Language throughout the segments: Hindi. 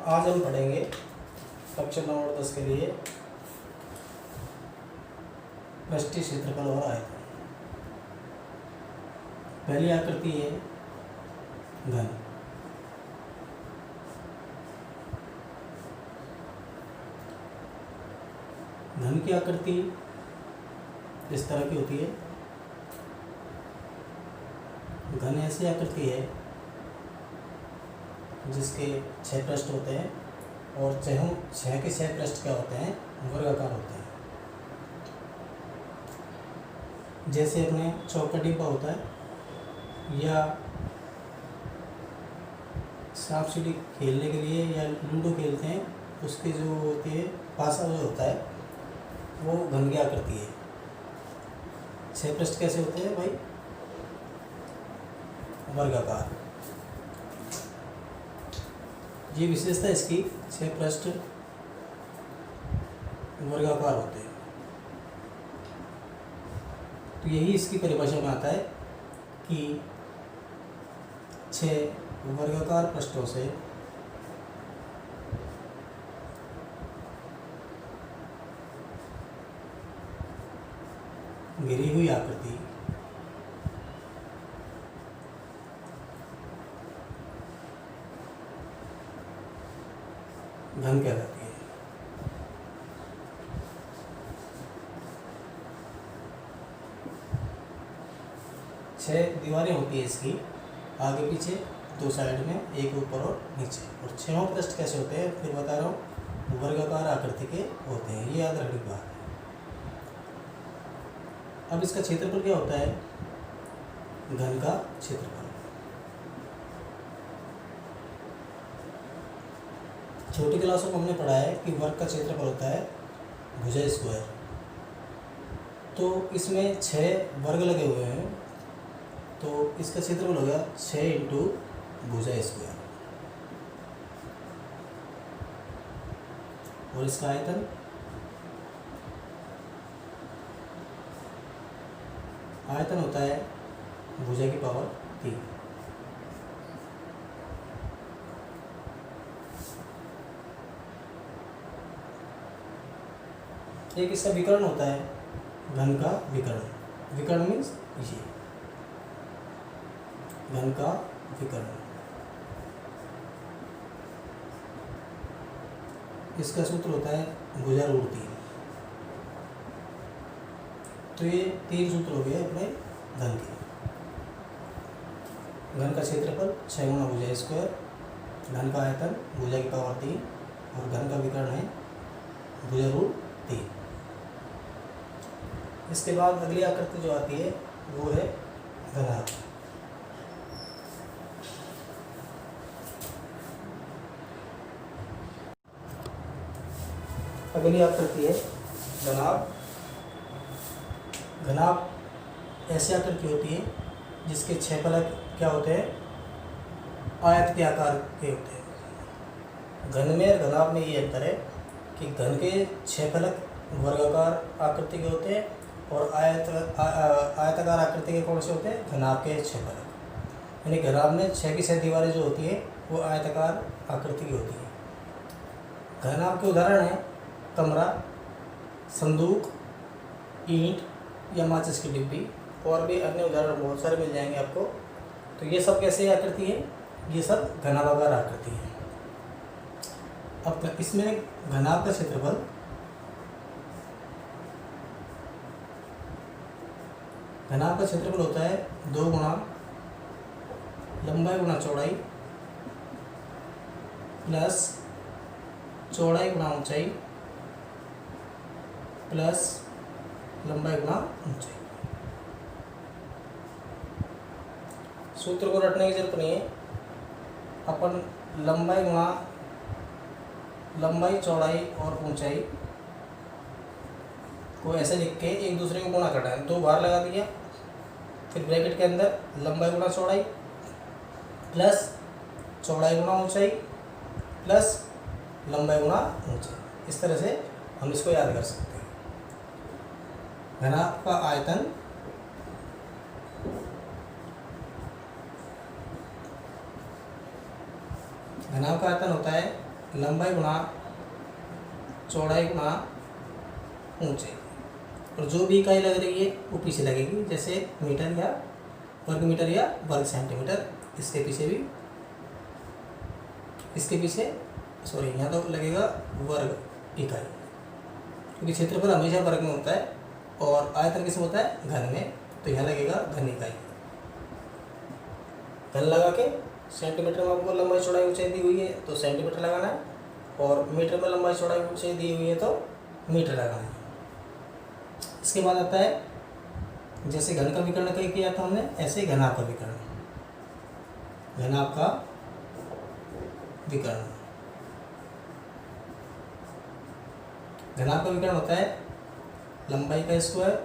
आज हम पढ़ेंगे कक्षा नंबर 10 के लिए पृष्ठीय क्षेत्रफल और आयतन। पहली आकृति है घन। घन की आकृति इस तरह की होती है। घन ऐसी आकृति है जिसके 6 पृष्ठ होते हैं और छह के 6 पृष्ठ क्या होते हैं, वर्गाकार होते हैं। जैसे अपने चौक का डिब्बा होता है या सांप सीढ़ी खेलने के लिए या लूडो खेलते हैं, उसके जो होती है पासा जो होता है वो घन की आकृति है। 6 पृष्ठ कैसे होते हैं भाई, वर्गाकार। ये विशेषता इसकी 6 पृष्ठ वर्गाकार होते हैं। तो यही इसकी परिभाषा में आता है कि 6 वर्गाकार पृष्ठों से घिरी हुई आकृति घन कहलाती है। छह दीवारें होती है इसकी, आगे पीछे 2 साइड में, एक ऊपर और नीचे। और 6 पृष्ठ कैसे होते हैं फिर बता रहा हूँ, वर्गाकार आकृति के होते हैं। ये याद रखने की बात है। अब इसका क्षेत्रफल क्या होता है, घन का क्षेत्रफल। छोटी क्लासों में हमने पढ़ा है कि वर्ग का क्षेत्रफल होता है भुजा स्क्वायर। तो इसमें 6 वर्ग लगे हुए हैं, तो इसका क्षेत्रफल हो गया 6 इंटू भुजा स्क्वायर। और इसका आयतन होता है भुजा की पावर 3। एक इसका विकर्ण होता है, घन का विकर्ण। विकर्ण मीन्स ये घन का विकर्ण। इसका सूत्र होता है भुजा √3। तो ये 3 सूत्र हो गए अपने घन के। घन का क्षेत्रफल 6 गुना भुजा स्क्वायर, घन का आयतन भुजा की पावर 3 और घन का विकर्ण है भुजा √3। इसके बाद अगली आकृति जो आती है वो है घनाभ। अगली आकृति है घनाभ। घनाभ ऐसी आकृति होती है जिसके 6 फलक क्या होते हैं, आयत के आकार के होते हैं। घन में और घनाभ में ये अंतर है कि घन के 6 फलक वर्गाकार आकृति के होते हैं और आयताकार आकृति के कौन से होते हैं, घनाभ के 6 फलक। यानी घनाभ में 6 की 6 दीवारें जो होती है वो आयताकार आकृति की होती है। घनाभ के उदाहरण है कमरा, संदूक, ईंट या माचिस की डिब्बी, और भी अन्य उदाहरण बहुत सारे मिल जाएंगे आपको। तो ये सब कैसे आकृति है, ये सब घनाभाकार आकृति है। अब इसमें घनाभ का क्षेत्रफल होता है 2 गुना लंबाई गुना चौड़ाई प्लस चौड़ाई गुना ऊंचाई प्लस लंबाई गुना ऊंचाई। सूत्र को रटने की जरूरत नहीं है। अपन लंबाई चौड़ाई और ऊंचाई को ऐसे लिख के एक दूसरे को गुणा करना है। 2 बार लगा दिया, फिर ब्रैकेट के अंदर लंबाई गुना चौड़ाई प्लस चौड़ाई गुना ऊंचाई प्लस लंबाई गुना ऊंचाई। इस तरह से हम इसको याद कर सकते हैं। घनाभ का आयतन घनाभ का आयतन होता है लंबाई गुणा चौड़ाई गुणा ऊंचाई, और जो भी इकाई लग रही है वो पीछे लगेगी, जैसे मीटर या वर्ग मीटर या वर्ग सेंटीमीटर। इसके पीछे भी, इसके पीछे सॉरी यहाँ तो लगेगा वर्ग इकाई, क्योंकि क्षेत्रफल हमेशा वर्ग में होता है और आयतन किसमें होता है, घन में, तो यहाँ लगेगा घन इकाई। घन लगा के सेंटीमीटर में आपको लंबाई चौड़ाई ऊंचाई दी हुई है तो सेंटीमीटर लगाना है, और मीटर में लंबाई चौड़ाई ऊंचाई दी हुई है तो मीटर लगाना है। इसके बाद आता है, जैसे घन का विकर्ण कहीं किया था हमने, ऐसे ही घनाभ का विकर्ण। घनाभ का विकर्ण, घनाभ का विकर्ण होता है लंबाई का स्क्वायर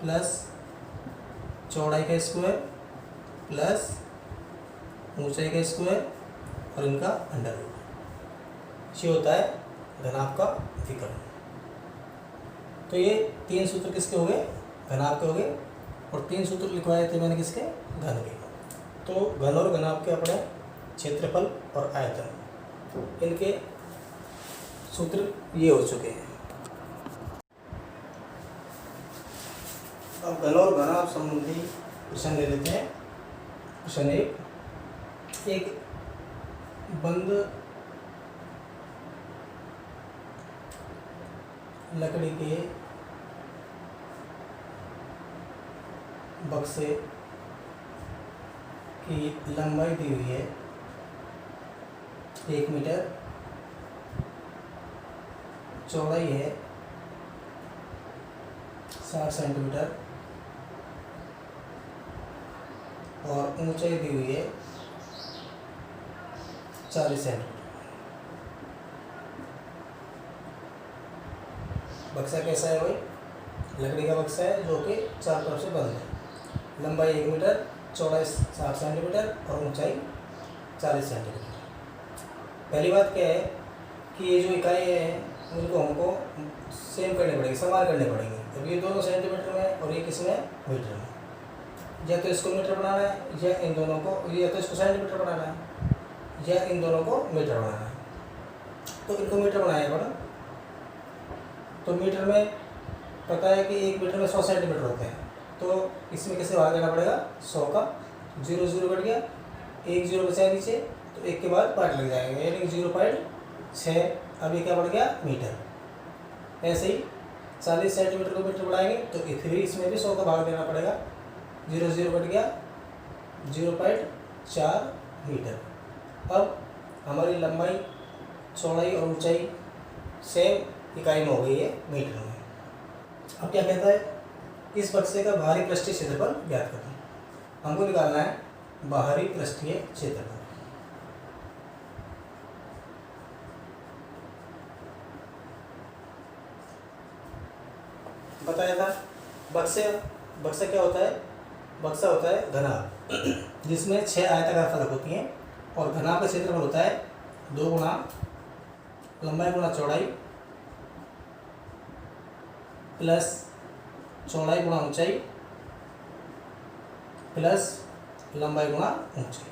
प्लस चौड़ाई का स्क्वायर प्लस ऊंचाई का स्क्वायर और इनका अंडर रूट, ये होता है घनाभ का विकर्ण। तो ये 3 सूत्र किसके हो गए, घनाभ के हो गए, और 3 सूत्र लिखवाए थे मैंने किसके, घन के। तो घन और घनाभ के अपने क्षेत्रफल और आयतन, इनके सूत्र ये हो चुके हैं। अब घन और घनाभ संबंधी प्रश्न ले लेते हैं। प्रश्न 1, एक बंद लकड़ी के बक्से की लंबाई दी हुई है 1 मीटर, चौड़ाई है 60 सेंटीमीटर और ऊंचाई दी हुई है 40 सेंटीमीटर। बक्सा कैसा है भाई, लकड़ी का बक्सा है जो कि 4 तरफ से बंद है। लंबाई 1 मीटर, चौड़ाई 60 सेंटीमीटर और ऊंचाई 40 सेंटीमीटर। पहली बात क्या है कि ये जो इकाई है उनको हमको सेम करनी पड़ेगी, समान करनी पड़ेगी। अब ये दोनों सेंटीमीटर में और ये किसमें, मीटर में। या तो इसको मीटर बनाना है या इन दोनों को, या तो इसको सेंटीमीटर बनाना है या इन दोनों को मीटर बनाना है। तो इनको मीटर बनाया पड़ा, तो मीटर में पता है कि 1 मीटर में 100 सेंटीमीटर होते हैं, तो इसमें कैसे भाग देना पड़ेगा, 100 का 0 0 कट गया, 1 0 बचा नीचे, तो 1 के बाद पार्ट लग जाएगा, यानी 0.6। अब ये क्या बढ़ गया, मीटर। ऐसे ही 40 सेंटीमीटर को मीटर बढ़ाएंगे तो फिर इसमें भी 100 का भाग देना पड़ेगा, 0 0 कट गया, 0.4 मीटर। अब हमारी लंबाई, चौड़ाई और ऊंचाई सेम इकाई में हो गई है, मीटर में। अब क्या कहता है, इस बक्से का बाहरी पृष्ठीय क्षेत्रफल ज्ञात करें। हमको निकालना है बाहरी पृष्ठीय क्षेत्रफल। बताया था बक्सा क्या होता है, बक्सा होता है घनाभ, जिसमें 6 आयताकार फलक होती हैं, और घनाभ का क्षेत्रफल होता है 2 गुणा लंबाई गुणा चौड़ाई प्लस चौड़ाई गुणा ऊंचाई प्लस लंबाई गुणा ऊंचाई।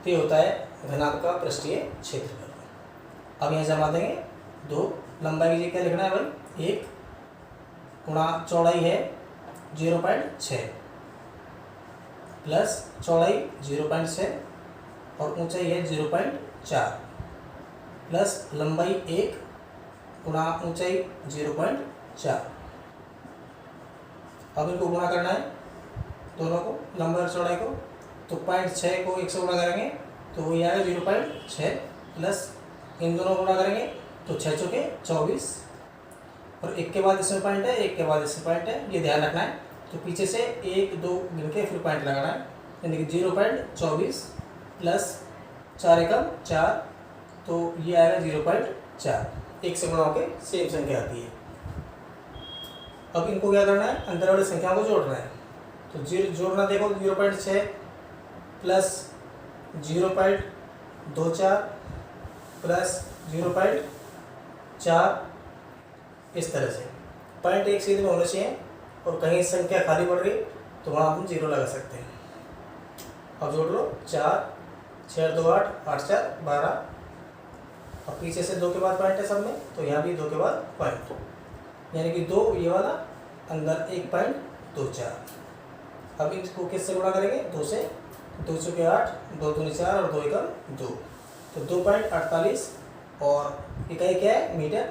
तो ये होता है घनाभ का पृष्ठीय क्षेत्रफल। अब यहाँ जमा देंगे 2, लंबाई की क्या लिखना है भाई, 1 गुणा चौड़ाई है 0.6 प्लस चौड़ाई 0.6 और ऊंचाई है 0.4 प्लस लंबाई 1 गुणा ऊंचाई 0.4। अब इनको गुणा करना है दोनों को, लंबाई और चौड़ाई को, तो 0.6 को 1 से गुणा करेंगे तो वही आएगा 0.6 प्लस इन दोनों को गुणा करेंगे तो 6 चौके 24, और 1 के बाद इसमें पॉइंट है, 1 के बाद इसमें पॉइंट है, ये ध्यान रखना है। तो पीछे से 1 2 गिन के फिर पॉइंट लगाना है, यानी कि 0.24 प्लस 4 एकम 4, तो ये आएगा 0.4। 1 से गुणा होकर सेम संख्या आती है। अब इनको क्या करना है, अंदर वाली संख्याओं को जोड़ना है। तो जोड़ना देखो, 0.6 प्लस 0.24 प्लस 0.4, इस तरह से पॉइंट एक सीधे में होना चाहिए, और कहीं संख्या खाली पड़ रही तो वहाँ हम 0 लगा सकते हैं। अब जोड़ लो, 4 6 2 8 8 4 12 और पीछे से 2 के बाद पॉइंट है सब में, तो यहाँ भी 2 के बाद पॉइंट, यानी कि 2 ये वाला, अंदर 1 पॉइंट 2 4। अब इसको किससे गुणा करेंगे? 2 से, 2 चौके 8, 2 दूनी 4 और 2 एकम 2, तो 2.48। और इकाई क्या है? मीटर,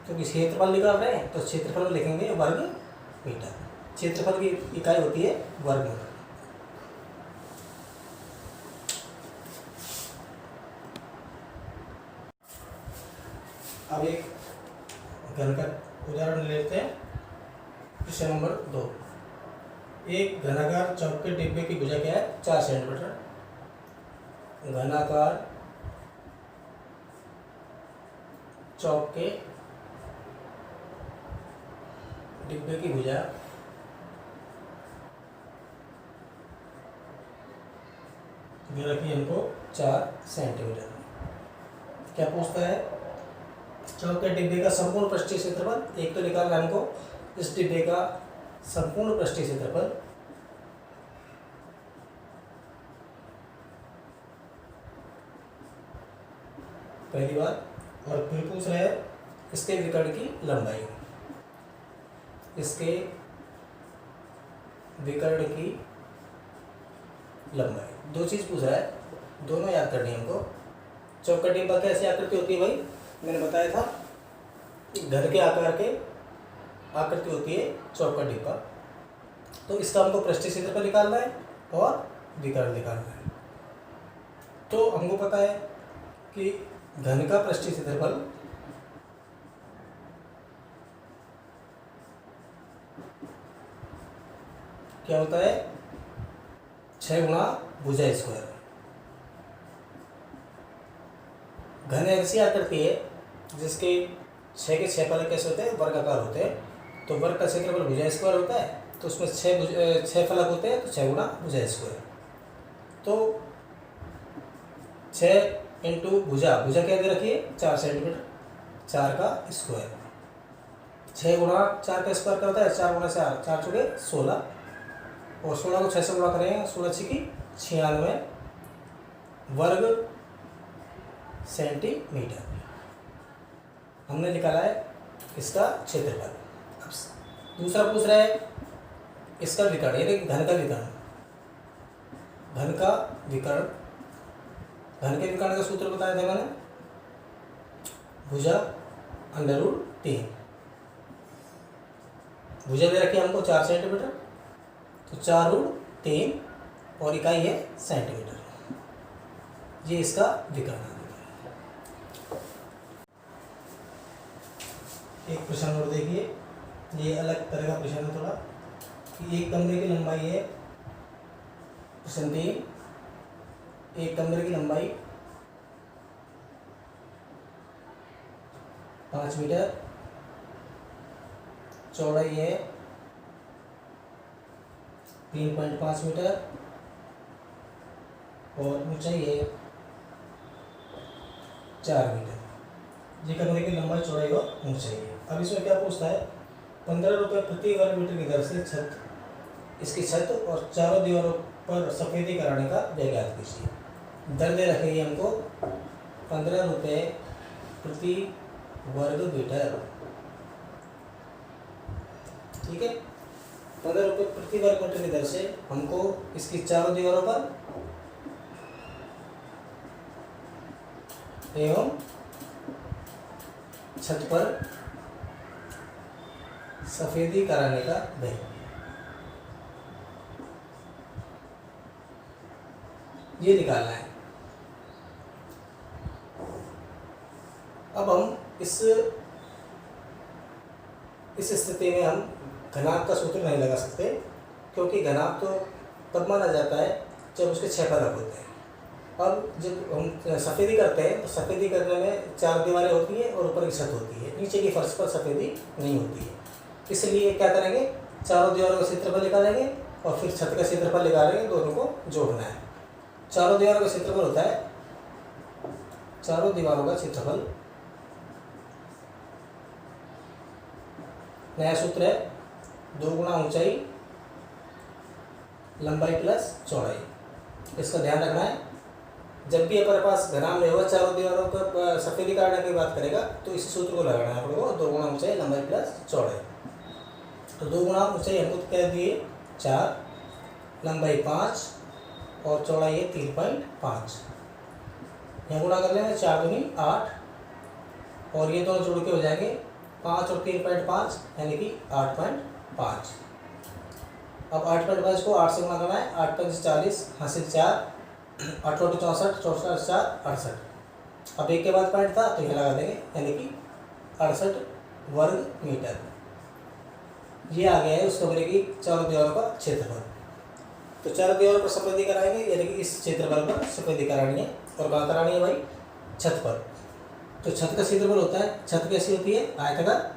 क्योंकि क्षेत्रफल निकाल रहे हैं तो क्षेत्रफल में लिखेंगे वर्ग मीटर। क्षेत्रफल की इकाई होती है वर्ग मीटर। अब एक घन का उदाहरण लेते हैं। प्रश्न नंबर 2। एक घनाकार चौक के डिब्बे की भुजा क्या है? 4 सेंटीमीटर। घनाकार चौक के डिब्बे की भुजा रखी हमको 4 सेंटीमीटर। क्या पूछता है? चौक के डिब्बे का संपूर्ण पृष्ठीय क्षेत्रफल। एक तो निकालना हमको इस डिब्बे का संपूर्ण पृष्ठीय क्षेत्रफल, पहली बात। और फिर पूछ रहे हैं इसके विकर्ण की लंबाई, इसके विकर्ण की लंबाई। 2 चीज़ पूछ रहा है, दोनों याद करनी है हमको। चौक का डिब्बा कैसी आकृति होती है भाई? मैंने बताया था घर के आकार के आकृति होती है चौक का डिब्बा। तो इसका हमको पृष्ठीय क्षेत्रफल निकालना है और विकर्ण निकालना है। तो हमको पता है कि घन का पृष्ठीय क्षेत्रफल क्या होता है? 6 गुणा भुजा स्क्वायर। घन ऐसी आकृति है जिसके 6 के 6 फलक कैसे होते हैं? वर्गाकार होते हैं। तो वर्ग का क्षेत्रफल भुजा स्क्वायर होता है, तो उसमें 6 फलक होते हैं, तो 6 गुणा भुजा स्क्वायर। तो 6 इंटू भुजा, भुजा क्या दे रखी है? 4 सेंटीमीटर, 4 का स्क्वायर। 6 गुणा 4 का स्क्वायर क्या होता है? 4 गुणा 4, 4 चौके 16, और 16 को 6 से गुणा करेंगे, 16 छकी 96 वर्ग सेंटीमीटर। हमने निकाला है इसका क्षेत्रफल। अब दूसरा पूछ रहा है इसका विकर्ण, यानी घन का विकर्ण। घन का विकर्ण, घन के विकर्ण का सूत्र बताया था मैंने, भुजा √3। भुजा दे रखी है हमको 4 सेंटीमीटर, तो 4√3 और इकाई है सेंटीमीटर। ये इसका विकर्ण। एक प्रश्न और देखिए, ये अलग तरह का प्रश्न है थोड़ा, कि एक कमरे की लंबाई है, प्रश्न 3, एक कमरे की लंबाई 5 मीटर, चौड़ाई है 3.5 मीटर और ऊंचाई है 4 मीटर। ये कमरे की लंबाई, चौड़ाई और ऊंचाई है। अब इसमें क्या पूछता है? 15 रुपये प्रति वर्ग मीटर की दर से छत, इसकी छत और चारों दीवारों पर सफेदी कराने का व्यय ज्ञात कीजिए। दर दे रखेगी हमको 15 रुपये प्रति वर्ग मीटर। ठीक है, 15 रुपये प्रति वर्ग मीटर की दर से हमको इसकी चारों दीवारों पर एवं छत पर सफेदी कराने का व्यय, ये निकालना है। अब हम इस स्थिति में हम घनाभ का सूत्र नहीं लगा सकते, क्योंकि घनाभ तो तब माना जाता है जब उसके 6 फलक होते हैं। अब जब हम सफ़ेदी करते हैं तो सफ़ेदी करने में 4 दीवारें होती हैं और ऊपर की छत होती है, नीचे की फर्श पर सफ़ेदी नहीं होती है। इसलिए क्या करेंगे? चारों दीवारों का क्षेत्रफल निकालेंगे और फिर छत का क्षेत्रफल निकालेंगे, दोनों को जोड़ना है। चारों दीवारों का क्षेत्रफल होता है, चारों दीवारों का क्षेत्रफल, नया सूत्र है 2 गुणा ऊंचाई लंबाई प्लस चौड़ाई। इसका ध्यान रखना है, जब भी हमारे पास घनाभ नहीं होगा, चारों दीवारों का सफेदी कराने की बात करेगा तो इसी सूत्र को लगाना है अपने को, 2 गुना ऊंचाई लंबाई प्लस चौड़ाई। तो 2 गुना ऊंचाई हमको कह दिए 4, लंबाई 5 और चौड़ाई है 3.5। यहाँ गुणा कर लेंगे, 4 दूनी 8 और ये दोनों जोड़ के हो जाएंगे 5 और 3.5 यानी कि 8.5। अब 8.5 को 8 से गुणा करना है, 8 5 40, हासिल 4, 8 64, 64 4 68। अब एक के बाद पॉइंट था तो यह लगा देंगे यानी कि 68 वर्ग मीटर। ये आ गया है उस कमरे की चारों दीवारों का क्षेत्रफल। तो चारों दीवारों पर सफेदी कराएंगे यानी कि इस क्षेत्रफल पर सफेदी करानी है। और कहाँ करानी है भाई? छत पर। तो छत का क्षेत्रफल होता है, छत कैसी होती है? आयताकार।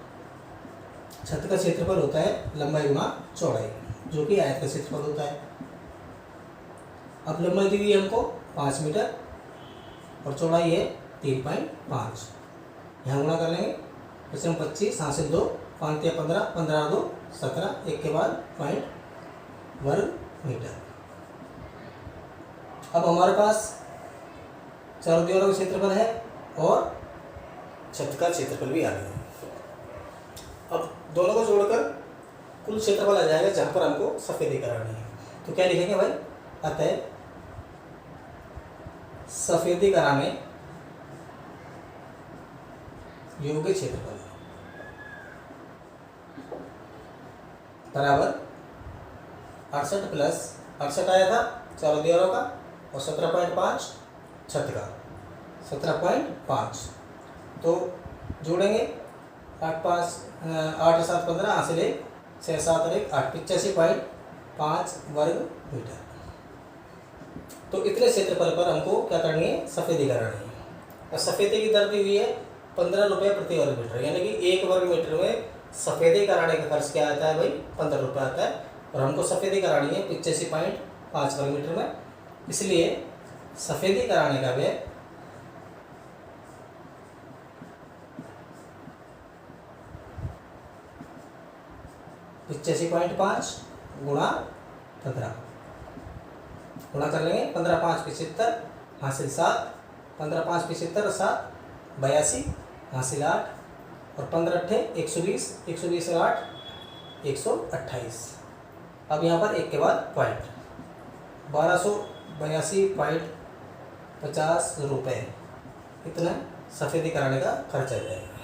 छत का क्षेत्रफल होता है लंबाई गुना चौड़ाई, जो कि आयत का क्षेत्रफल होता है। अब लंबाई दी हुई है हमको 5 मीटर और चौड़ाई है 3.5। यहाँ गुणा कर लेंगे, इसमें 25 हासिल 2, 5 या 15, 15 2 17, एक के बाद पॉइंट वर्ग मीटर। अब हमारे पास चारों दीवारों का क्षेत्रफल है और छत का क्षेत्रफल भी आ गया है। अब दोनों को जोड़कर कुल क्षेत्रफल आ जाएगा जहाँ पर हमको सफेदी करानी है। तो क्या लिखेंगे भाई? अतः सफेदी कराने योग्य क्षेत्रफल बराबर 68 प्लस 68 आया था चारों दीवारों का और 17.5 छत का, 17.5। तो जोड़ेंगे 8 5 8 7 15 हासिल 1 6 7 और 1 8, 85.5 वर्ग मीटर। तो इतने क्षेत्रफल पर हमको क्या करनी है? सफेदी करानी है। और सफेदी की दर दी हुई है 15 रुपये प्रति वर्ग मीटर, यानी कि 1 वर्ग मीटर में सफेदी कराने का खर्च क्या आता है भाई? 15 रुपये आता है। और हमको सफेदी करानी है 85.5 वर्ग मीटर में, इसलिए सफेदी कराने का व्यय $85.5 गुणा 15 गुणा कर लेंगे, 15 5 75 हासिल 7, 15 5 75 7 82 हासिल 8 और 15 अट्ठे 120, 120 और 8 128। अब यहाँ पर एक के बाद पॉइंट 1282.50 रुपये, इतना सफेदी कराने का खर्च आ जाएगा।